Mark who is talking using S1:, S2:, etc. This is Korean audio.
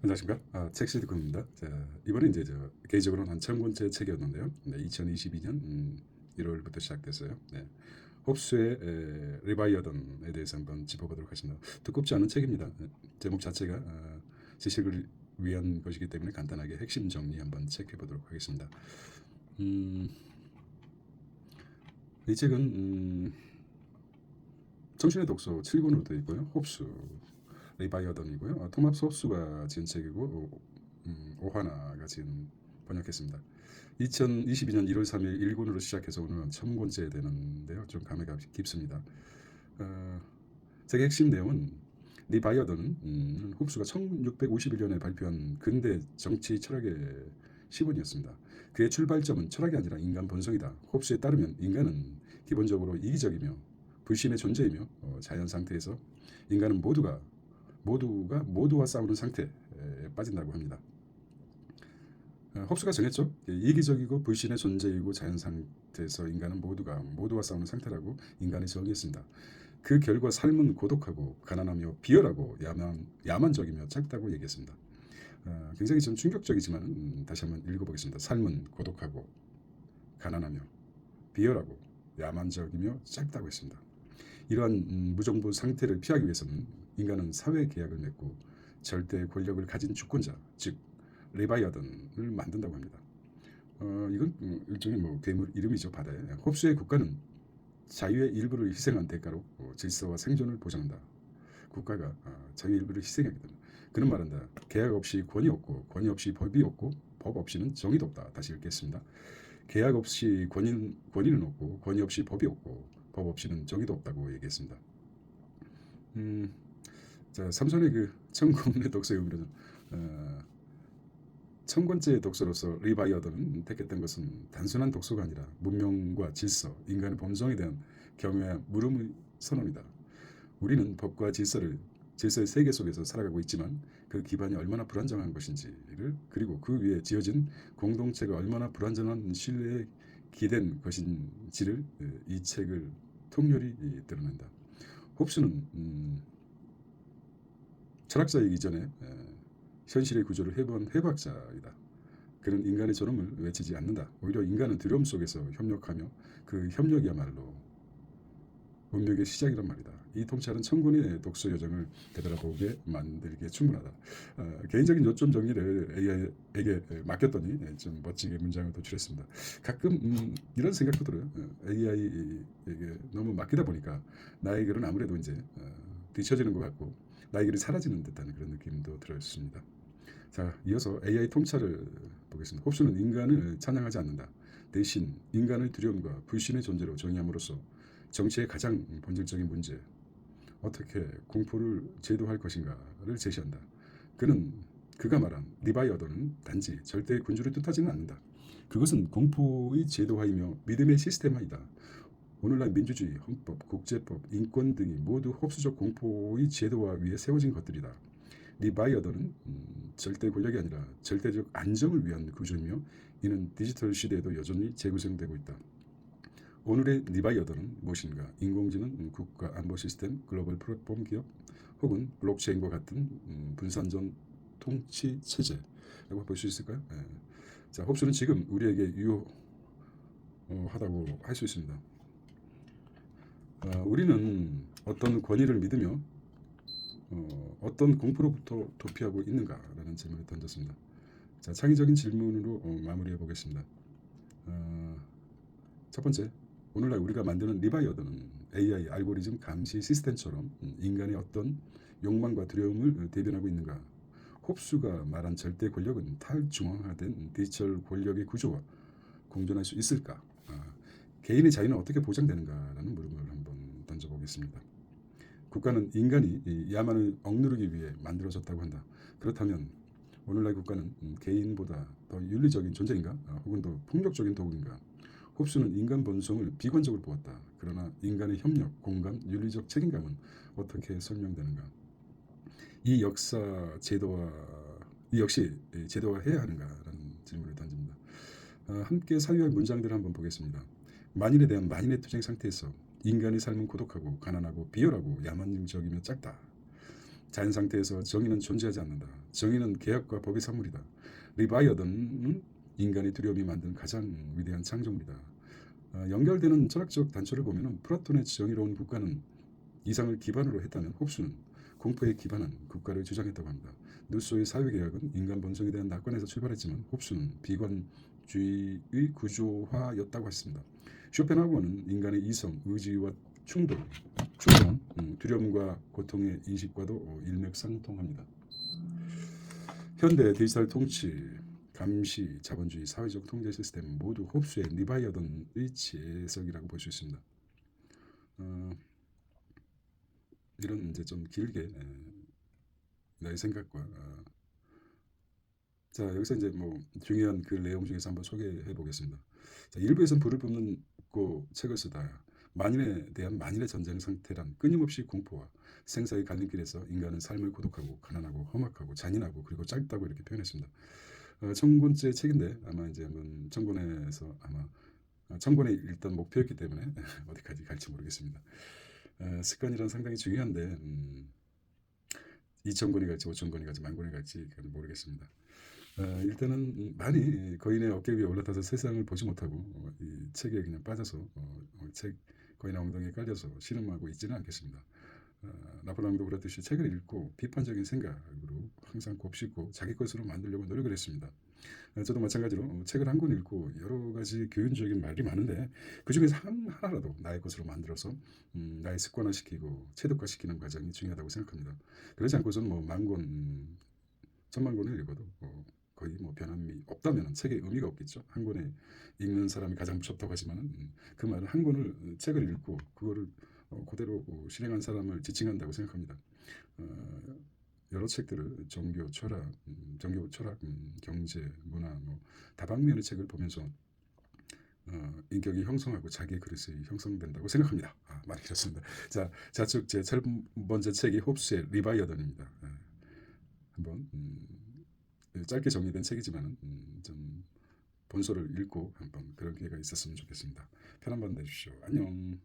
S1: 안녕하십니까? 책시드군입니다. 자, 이번에 이제 개인적으로는 한 1000권째 책이었는데요. 네, 2022년 1월부터 시작됐어요. 네. 홉스의 리바이어던에 대해서 한번 짚어보도록 하겠습니다. 두껍지 않은 책입니다. 제목 자체가 지식을 위한 것이기 때문에 간단하게 핵심 정리 한번 체크해보도록 하겠습니다. 이 책은 청춘의 독서 7권으로 되어 있고요. 홉스, 리바이어던이고요. 토마스 홉스가 지은 책이고 오하나가 지은 번역했습니다. 2022년 1월 3일 1권으로 시작해서 오늘은 1000권째 되는데요. 좀 감회가 깊습니다. 책의 핵심 내용은 리바이어던은 홉스가 1651년에 발표한 근대 정치 철학의 시본이었습니다. 그의 출발점은 철학이 아니라 인간 본성이다. 홉스에 따르면 인간은 기본적으로 이기적이며 불신의 존재이며 자연 상태에서 인간은 모두가 모두와 싸우는 상태에 빠진다고 합니다. 홉스가 정했죠. 이기적이고 불신의 존재이고 자연 상태에서 인간은 모두와 싸우는 상태라고 인간이 정의했습니다. 그 결과 삶은 고독하고 가난하며 비열하고 야만적이며 짧다고 얘기했습니다. 굉장히 좀 충격적이지만 다시 한번 읽어보겠습니다. 삶은 고독하고 가난하며 비열하고 야만적이며 짧다고 했습니다. 이러한 무정부 상태를 피하기 위해서는 인간은 사회 계약을 맺고 절대 권력을 가진 주권자, 즉 리바이어던을 만든다고 합니다. 이건 일종의 괴물 이름이죠. 바다에. 홉스의 국가는 자유의 일부를 희생한 대가로 질서와 생존을 보장한다. 국가가 자유의 일부를 희생하거든. 그는 말한다. 계약 없이 권위 없고 권위 없이 법이 없고 법 없이는 정의도 없다. 다시 읽겠습니다. 계약 없이 권위는 없고 권위 없이 법이 없고 법 없이는 정의도 없다고 얘기했습니다. 자, 삼손의 그 천권의 독서의 의미는 1000권째 독서로서 리바이어던은 택했던 것은 단순한 독서가 아니라 문명과 질서, 인간의 본성에 대한 경외와 물음의 선언이다. 우리는 법과 질서의 세계 속에서 살아가고 있지만 그 기반이 얼마나 불안정한 것인지를, 그리고 그 위에 지어진 공동체가 얼마나 불안정한 신뢰에 기댄 것인지를 이 책을 통렬히 드러낸다. 홉스는 철학자이기 전에 현실의 구조를 해본 해박자이다. 그는 인간의 존엄을 외치지 않는다. 오히려 인간은 두려움 속에서 협력하며 그 협력이야말로 문명의 시작이란 말이다. 이 통찰은 1000권의 독서 여정을 되돌아보게 만들기에 충분하다. 개인적인 요점 정리를 AI에게 맡겼더니 좀 멋지게 문장을 도출했습니다. 가끔 이런 생각도 들어요. AI에게 너무 맡기다 보니까 나의 글은 아무래도 이제 뒤처지는 것 같고 나의 글이 사라지는 듯한 그런 느낌도 들었습니다. 자, 이어서 AI 통찰을 보겠습니다. 홉스는 인간을 찬양하지 않는다. 대신 인간의 두려움과 불신의 존재로 정의함으로써 정치의 가장 본질적인 문제, 어떻게 공포를 제도할 것인가를 제시한다. 그가 말한 리바이어던은 단지 절대의 군주를 뜻하지는 않는다. 그것은 공포의 제도화이며 믿음의 시스템화이다. 오늘날 민주주의, 헌법, 국제법, 인권 등이 모두 홉스적 공포의 제도화 위에 세워진 것들이다. 리바이어던은 절대 권력이 아니라 절대적 안정을 위한 구조이며 이는 디지털 시대에도 여전히 재구성되고 있다. 오늘의 리바이어던은 무엇인가? 인공지능, 국가 안보 시스템, 글로벌 플랫폼 기업, 혹은 블록체인과 같은 분산전 통치 체제라고 볼 수 있을까요? 네. 자, 홉스는 지금 우리에게 유효하다고 할 수 있습니다. 우리는 어떤 권위를 믿으며 어떤 공포로부터 도피하고 있는가라는 질문을 던졌습니다. 자, 창의적인 질문으로 마무리해 보겠습니다. 첫 번째, 오늘날 우리가 만드는 리바이어던은 AI 알고리즘 감시 시스템처럼 인간의 어떤 욕망과 두려움을 대변하고 있는가? 홉스가 말한 절대 권력은 탈중앙화된 디지털 권력의 구조와 공존할 수 있을까? 개인의 자유는 어떻게 보장되는가라는 물음을 한번 던져보겠습니다. 국가는 인간이 야만을 억누르기 위해 만들어졌다고 한다. 그렇다면 오늘날 국가는 개인보다 더 윤리적인 존재인가? 혹은 더 폭력적인 도구인가? 홉스는 인간 본성을 비관적으로 보았다. 그러나 인간의 협력, 공감, 윤리적 책임감은 어떻게 설명되는가? 이 역시 제도화해야 하는가라는 질문을 던집니다. 함께 사유할 문장들을 한번 보겠습니다. 만인에 대한 만인의 투쟁 상태에서 인간의 삶은 고독하고 가난하고 비열하고 야만적이며 짧다. 자연 상태에서 정의는 존재하지 않는다. 정의는 계약과 법의 산물이다. 리바이어던은 인간의 두려움이 만든 가장 위대한 창조물이다. 연결되는 철학적 단초를 보면 플라톤의 정의로운 국가는 이상을 기반으로 했다면 홉스는 공포에 기반한 국가를 주장했다고 합니다. 누소의 사회계약은 인간 본성에 대한 낙관에서 출발했지만 홉스는 비관주의의 구조화였다고 했습니다. 쇼펜하우어는 인간의 이성, 의지와 충동, 두려움과 고통의 인식과도 일맥상통합니다. 현대 디지털 통치, 감시, 자본주의, 사회적 통제 시스템 모두 홉스의 리바이어던의 재해석이라고 볼 수 있습니다. 이런 이제 좀 길게 나의 생각과 자 여기서 이제 뭐 중요한 그 내용 중에서 한번 소개해 보겠습니다. 자, 일부에서는 불을 뿜고 책을 쓰다 만인에 대한 만인의 전쟁 상태란 끊임없이 공포와 생사의 갈림길에서 인간은 삶을 고독하고 가난하고 험악하고 잔인하고 그리고 짧다고 이렇게 표현했습니다. 천권째 책인데 아마 이제 한번 천권에서 아마 천권이 일단 목표였기 때문에 어디까지 갈지 모르겠습니다. 습관이란 상당히 중요한데 2,000권이 갈지 5,000권이 갈지 10,000권이 갈지 모르겠습니다. 일단은 많이 거인의 어깨 위에 올라타서 세상을 보지 못하고 이 책에 그냥 빠져서 책 거인의 엉덩이에 깔려서 신음하고 있지는 않겠습니다. 나폴레옹도 그렇듯이 책을 읽고 비판적인 생각으로 항상 곱씹고 자기 것으로 만들려고 노력을 했습니다. 저도 마찬가지로 책을 한 권 읽고 여러 가지 교훈적인 말이 많은데 그 중에서 하나라도 나의 것으로 만들어서 나의 습관화시키고 체득화시키는 과정이 중요하다고 생각합니다. 그렇지 않고서는 뭐 10,000권, 10,000,000권을 읽어도 거의 뭐 변함이 없다면 책의 의미가 없겠죠. 한 권에 읽는 사람이 가장 무섭다고 하지만은 그 말은 한 권을 책을 읽고 그거를 그대로 실행한 사람을 지칭한다고 생각합니다. 여러 책들을 종교, 철학, 경제, 문화 뭐 다방면의 책을 보면서 인격이 형성하고 자기의 그릇이 형성된다고 생각합니다. 많이 길었습니다. 자, 자축 제 3번째 책이 홉스의 리바이어던입니다. 한번 짧게 정리된 책이지만 좀 본서를 읽고 한번 그런 기회가 있었으면 좋겠습니다. 편한 밤 되십시오. 안녕.